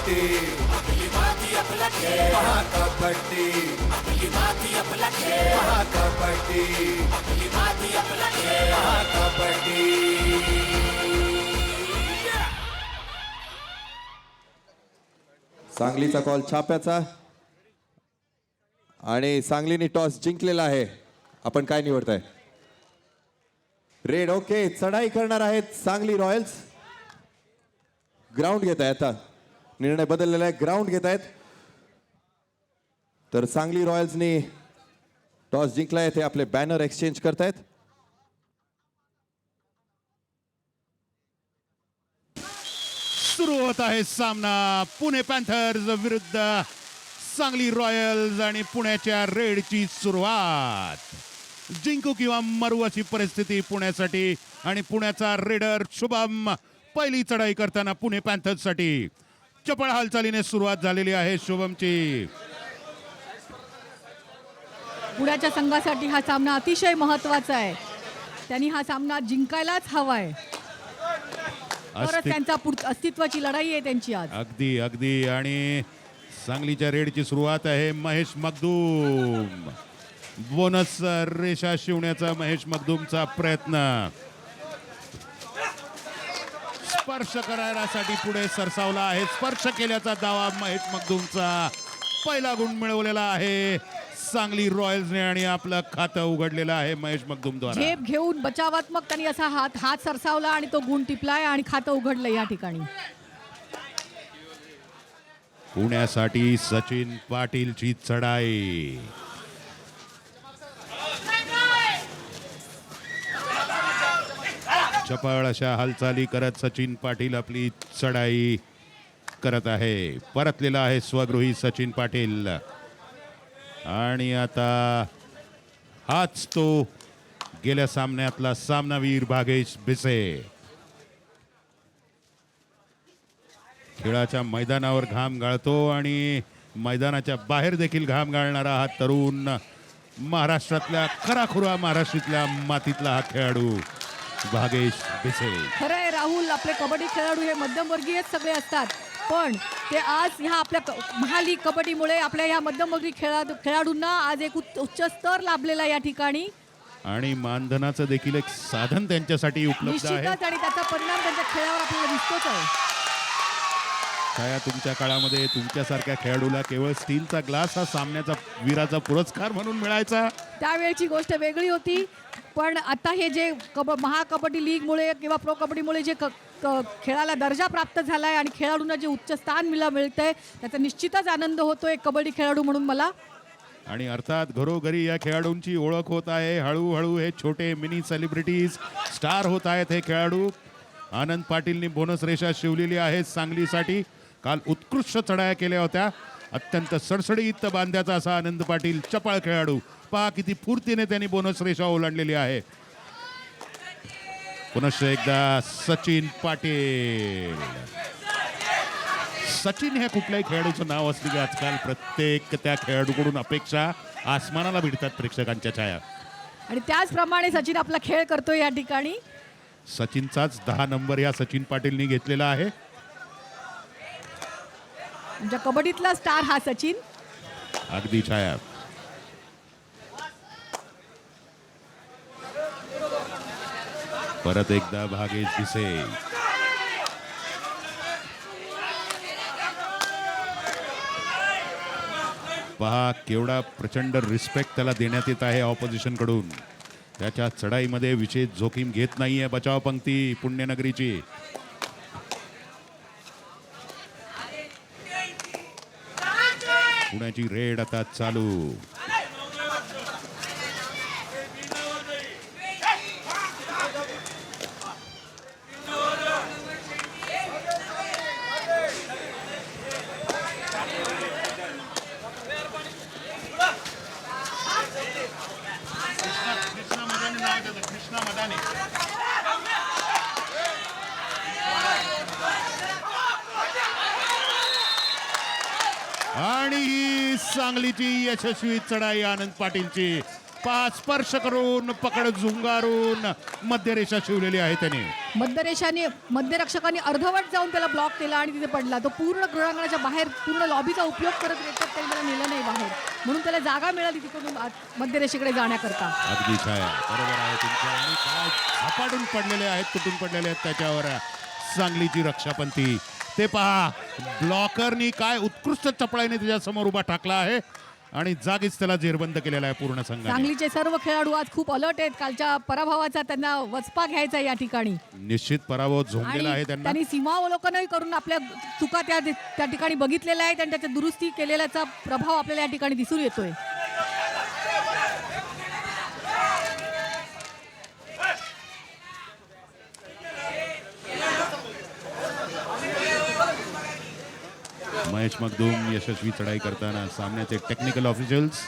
महाकबड्डी महाकबड्डी महाकबड्डी महाकबड्डी. सांगलीचा कॉल छाप्याचा आणि सांगलीने टॉस जिंकलेला आहे. आपण काय निवडताय? रेड. ओके, चढाई करणार आहेत सांगली रॉयल्स. ग्राउंड घेत आहेत. आता निर्णय बदललेला आहे, ग्राउंड घेत आहेत. तर सांगली रॉयल्सनी टॉस जिंकलाय, ते आपले बॅनर एक्सचेंज करतायत. सुरू होत आहे सामना. पुणे पॅन्थर्स विरुद्ध सांगली रॉयल्स आणि पुण्याच्या रेडची सुरुवात. जिंकू किंवा मरू अशी परिस्थिती पुण्यासाठी आणि पुण्याचा रेडर शुभम पहिली चढाई करताना पुणे पॅन्थर्ससाठी. चपळ हालचालीने सुरुवात झालेली आहे शुभमची. पुण्याच्या संघासाठी हा सामना अतिशय महत्वाचा आहे. त्यांनी हा सामना जिंकायलाच हवाय. परत त्यांचा अस्तित्वाची लढाई आहे त्यांची आज. अगदी अगदी. आणि सांगलीच्या रेडची सुरुवात आहे. महेश मगदूम. बोनस रेषा शिवण्याचा महेश मगदूमचा प्रयत्न. स्पर्श करायसाठी पुढे सरसावला आहे. स्पर्श केल्याचा दावा महेश मगदूमचा. पहिला गुण मिळवलेला आहे सांगली रॉयल्सने आणि आपलं खातं उघडलेलं आहे महेश मगदूमद्वारा. झेप घेऊन बचावात्मक त्यांनी असा हात सरसावला आणि तो गुण टिपलाय आणि खातं उघडलं या ठिकाणी. पुण्यासाठी सचिन पाटीलची चढाई. चपळ अशा हालचाली करत सचिन पाटील आपली चढाई करत आहे. परतलेला आहे स्वगृही सचिन पाटील. आणि आता हाच तो गेल्या सामन्यातला सामनावीर भागेश भिसे. खेळाच्या मैदानावर घाम गाळतो आणि मैदानाच्या बाहेर देखील घाम गाळणारा हा तरुण महाराष्ट्रातल्या खराखुरा महाराष्ट्रातल्या मातीतला हा खेळाडू भागेश भिसे. खरंय राहुल, आपले कबड्डी खेळाडू हे मध्यमवर्गीय सगळे असतात, पण ते आज ह्या आपल्या महालीग कबड्डीमुळे आपल्या ह्या मध्यमवर्गीय खेळाडूंना आज एक उच्च स्तर लाभलेला या ठिकाणी. आणि मानधनाचं देखील एक साधन त्यांच्यासाठी उपलब्ध आहे. निश्चितच, आणि त्याचा परिणाम त्यांच्या खेळावर आपल्याला दिसतोच आहे. छाया, तुमच्या काळामध्ये तुमच्यासारख्या खेळाडूला केवळ स्टीलचा ग्लास हा सामन्याचा वीराचा पुरस्कार म्हणून मिळायचा. त्यावेळची गोष्ट वेगळी होती, पण आता हे जे महाकबड्डी लीगमुळे किंवा प्रो कबड्डीमुळे जे खेळाला दर्जा प्राप्त झालाय आणि खेळाडूंना जे उच्च स्थान मिळतंय त्याचा निश्चितच आनंद होतोय कबड्डी खेळाडू म्हणून मला. आणि अर्थात घरोघरी या खेळाडूंची ओळख होत आहे. हळूहळू हे छोटे मिनी सेलिब्रिटीज स्टार होत आहेत हे खेळाडू. आनंद पाटीलनी बोनस रेषा शिवलेली आहे सांगलीसाठी. काल उत्कृष्ट चढाया केल्या होत्या. अत्यंत सडसडीत बांध्याचा असा आनंद पाटील चपळ खेळाडू. पहा किती फुर्तीने त्यांनी बोनस रेषा ओलांडलेली आहे. पुनश्च एकदा सचिन पाटील. सचिन हे कुठल्याही खेळाडूचं नाव असले की आजकाल प्रत्येक त्या खेळाडूकडून अपेक्षा आसमानाला भिडतात प्रेक्षकांच्या. छाया, आणि त्याचप्रमाणे सचिन आपला खेळ करतोय या ठिकाणी. सचिनचाच 10 नंबर या सचिन पाटीलनी घेतलेला आहे. म्हणजे कबड्डीतला स्टार हा सचिन. अगदी. छाया, परत एकदा भागेश भिसे. पहा केवढा प्रचंड रिस्पेक्ट त्याला देण्यात येत आहे ऑपोजिशन कडून. त्याच्या चढाईमध्ये विशेष जोखीम घेत नाहीये बचाव पंक्ती पुण्यनगरीची. पुण्याची रेड आता चालू. आणि ही सांगलीची यशस्वी चढाई आनंद पाटीलची. 5 स्पर्श करून पकड झुंगारून मध्यरेषा शिवलेली आहे त्याने. मध्यरक्षकाने अर्धवट जाऊन त्याला ब्लॉक केला आणि तिथे पडला. तो पूर्ण क्रीडांगणाच्या बाहेर पूर्ण लॉबीचा उपयोग करत रेटत त्याने त्याला नेलं नाही बाहेर, म्हणून त्याला जागा मिळाली तिकडून मध्यरेषेकडे जाण्याकरता. अगदी छाया, बरोबर आहे तुमचं. आणि काय झपाटून पडलेले आहेत, तुटून पडलेले आहेत त्याच्यावर सांगलीची रक्षापंथी. ते पहा, ब्लॉकरनी काय उत्कृष्ट चपळाईने त्याच्या समोर उभा टाकला आहे आणि जागीच त्याला जेरबंद केलेला आहे पूर्ण संघाने. सांगलीचे सर्व खेळाडू आज खूप अलर्ट आहेत. कालच्या पराभवाचा त्यांना वचपा घ्यायचा या ठिकाणी. निश्चित पराभव झोंबलेला आहे आणि त्यांना. त्यांनी सीमावलोकनही करून आपल्या चुका त्या ठिकाणी बघितलेल्या आहेत आणि त्याच्या दुरुस्ती केलेल्याचा प्रभाव आपल्याला या ठिकाणी दिसून येतोय. महेश मखदूम यशस्वी चढाई करताना सामन्याचे टेक्निकल ऑफिशियल्स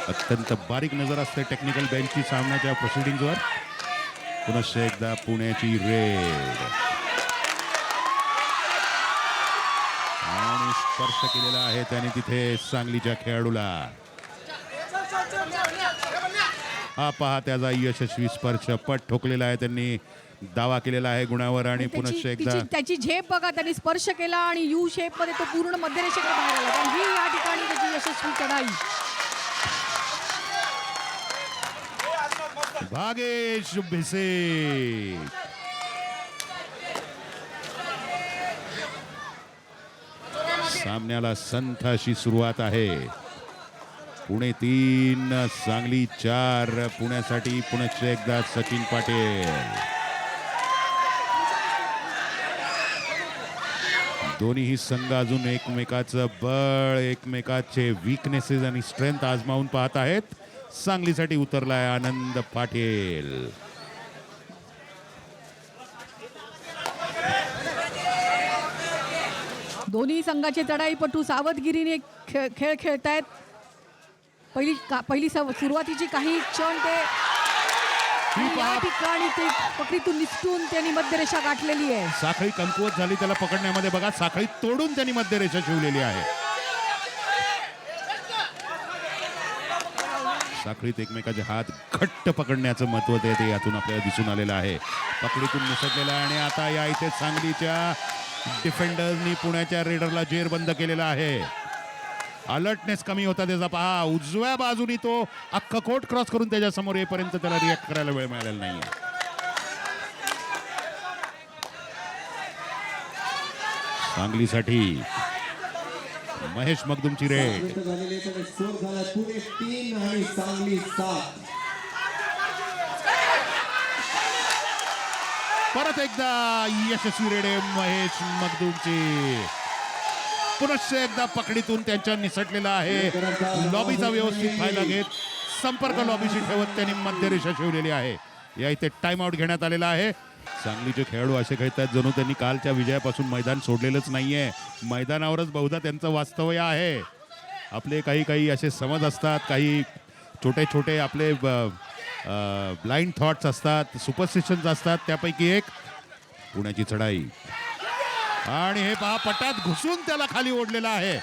अत्यंत बारीक नजर असते टेक्निकल बेंचची सामन्याच्या प्रोसिडिंगवर. पुनश्च एकदा पुण्याची रेड आणि स्पर्श केलेला आहे त्याने तिथे सांगलीच्या खेळाडूला. हा पहा त्याचा यशस्वी स्पर्श, पट ठोकलेला आहे त्यांनी, दावा केलेला आहे गुणावर. आणि पुनश्च एकदा त्याची झेप बघा, त्यांनी स्पर्श केला आणि यू शेप मध्ये तो पूर्ण मध्यरेषेकडे बाहेर आला. कारण ही या ठिकाणी त्याची यशस्वी चढाई. भागेश भिसे सामन्याला संथ अशी सुरुवात आहे. पुणे 3 सांगली 4. पुण्यासाठी पुनश्च एकदा सचिन पाटील. दोन्ही संघ अजून एकमेकाचं बळ, एकमेकाचे वीकनेसेस आणि स्ट्रेंथ आजमावून पाहत आहेत. सांगलीसाठी उतरलाय आनंद पाटील. दोन्ही संघाचे चढाईपटू सावधगिरीने खेळ खेळतायत. पहिली सुरुवातीची काही क्षण ते या ठिकाणी ते पकडीतून निसटून त्यांनी मध्यरेषा गाठलेली आहे. साखळी कमकुवत झाली त्याला पकडण्यामध्ये. बघा, साखळी तोडून त्यांनी मध्यरेषा शिवलेली आहे. साखळीत एकमेकाचे हात घट्ट पकडण्याचं महत्व ते यातून आपल्याला दिसून आलेलं आहे. पकडीतून निसटलेलं आहे आणि आता या इथे सांगलीच्या डिफेंडर्सनी पुण्याच्या रेडरला जेरबंद केलेला आहे. अलर्टनेस कमी होता त्याचा. पहा, उजव्या बाजूनी तो अख्खा कोर्ट क्रॉस करून त्याच्या समोर येईपर्यंत त्याला रिॲक्ट करायला वेळ मिळालेला नाहीये. सांगलीसाठी महेश मखदूमची रेड. पुणे 3 आणि सांगली 7. परत एकदा यशस्वी रेड आहे महेश मखदूमची. पुनश्च एकदा पकडीतून त्यांच्या निसटलेला आहे. लॉबीचा व्यवस्थित फायदा घेत संपर्क लॉबीशी ठेवत त्यांनी मध्यरेषा शिवलेली आहे. या इथे टाइम आउट घेण्यात आलेला आहे. सांगलीचे खेळाडू असे खेळतात जणू त्यांनी कालच्या विजयापासून मैदान सोडलेलंच नाहीये. मैदानावरच बहुधा त्यांचं वास्तव्य आहे. आपले काही असे समज असतात, काही छोटे छोटे आपले ब्लाइंड थॉट्स असतात, सुपरस्टिशन्स असतात. त्यापैकी एक पुण्याची चढाई. आणि हे पहा, पटात घुसून त्याला खाली ओढलेला आहे.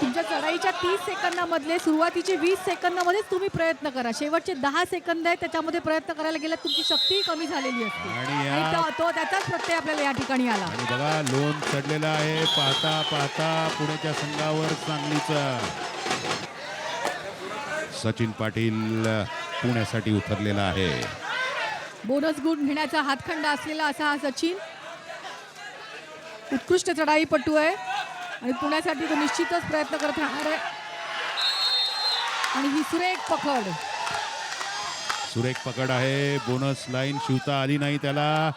तुमच्या चढाईच्या 30 सेकंदामधले सुरुवातीचे 20 सेकंदामध्येच तुम्ही प्रयत्न करा. शेवटचे 10 सेकंद आहेत त्याच्यामध्ये प्रयत्न करायला गेला तुमची शक्ती कमी झालेली असते. आणि तो त्याचाच प्रत्यय आपल्याला या ठिकाणी आला. आणि बघा, लोन चढलेला आहे. पाहता पाहता पुण्याच्या संघावर सांगलीचा सचिन पाटील पुण्यासाठी उतरलेला आहे. बोनस गुण घेण्याचा हातखंडा असलेला असा हा सचिन उत्कृष्ट चढाईपटू आहे आणि पुण्यासाठी तो निश्चितच प्रयत्न करत राहणार आहे. आणि ही सुरेख पकड आहे. बोनस लाईन शिवता आली नाही त्याला.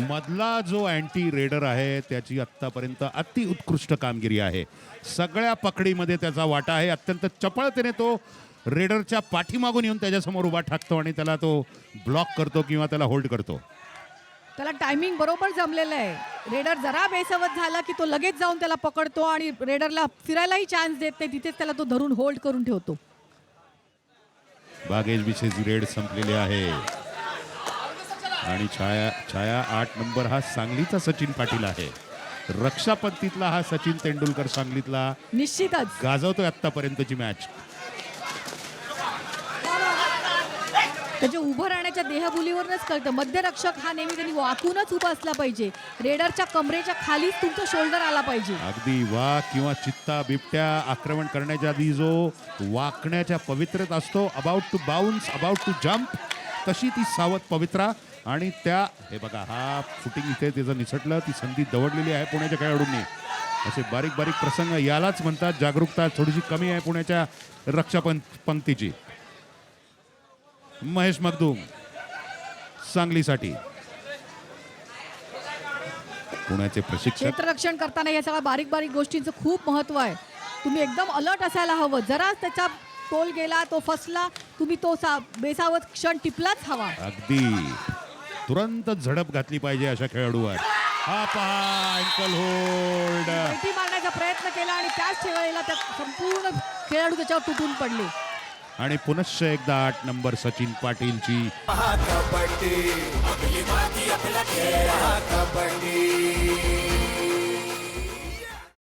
मधला जो अँटी रेडर आहे त्याची आत्तापर्यंत अति उत्कृष्ट कामगिरी आहे. सगळ्या पकडीमध्ये त्याचा वाटा आहे. अत्यंत चपळतेने तो रेडरच्या पाठीमागून येऊन त्याच्यासमोर उभा ठाकतो आणि त्याला तो ब्लॉक करतो किंवा त्याला होल्ड करतो. त्याला टायमिंग बरोबर जमलेलं आहे. रेडर जरा बेसवत झाला की तो लगेच जाऊन त्याला पकडतो आणि रेडरला फिरायलाही चान्स देत नाही. तिथेच त्याला तो धरून होल्ड करून ठेवतो. बागेश विशेष रेड संपलेली आहे. आणि छाया 8 नंबर हा सांगलीचा सचिन पाटील आहे. रक्षापंतीतला हा सचिन तेंडुलकर सांगलीतला निश्चितच गाजवतोय आतापर्यंतची मॅच. त्याच्या उभं राहण्याच्या देहबोलीवरूनच कळतं. मध्यरक्षक हा नेहमी त्यांनी वाकूनच उभा असला पाहिजे. रेडरच्या कमरेच्या खालीच तुमचा शोल्डर आला पाहिजे. अगदी वाघ किंवा चित्ता बिबट्या आक्रमण करण्याच्या आधी जो वाकण्याच्या पवित्रेत असतो, about to bounce, about to jump, तशी ती सावध पवित्रा. आणि त्या हे बघा, हा फुटिंग इथे त्याचं निसटलं, ती संधी दवडलेली आहे पुण्याच्या खेळाडूंनी. असे बारीक बारीक प्रसंग यालाच म्हणतात जागरूकता थोडीशी कमी आहे पुण्याच्या रक्षापंक्तीची. महेश मगदूम सांगलीसाठी. पुण्याचे प्रशिक्षक क्षेत्ररक्षण करताना या सगळ्या बारीक बारीक गोष्टींचं खूप महत्व आहे. तुम्ही एकदम अलर्ट असायला हवं. जरा त्याचा तोल गेला, तो फसला, तुम्ही तो बेसावध क्षण टिपलाच हवा. अगदी तुरंत झडप घातली पाहिजे अशा खेळाडूवर. हा पहा, अँकल होल्ड. मिठी मारण्याचा प्रयत्न केला आणि त्याच वेळेला त्या संपूर्ण खेळाडू त्याच्यावर तुटून पडले. आणि पुनश्च एकदा 8 नंबर सचिन पाटीलची. कबड्डी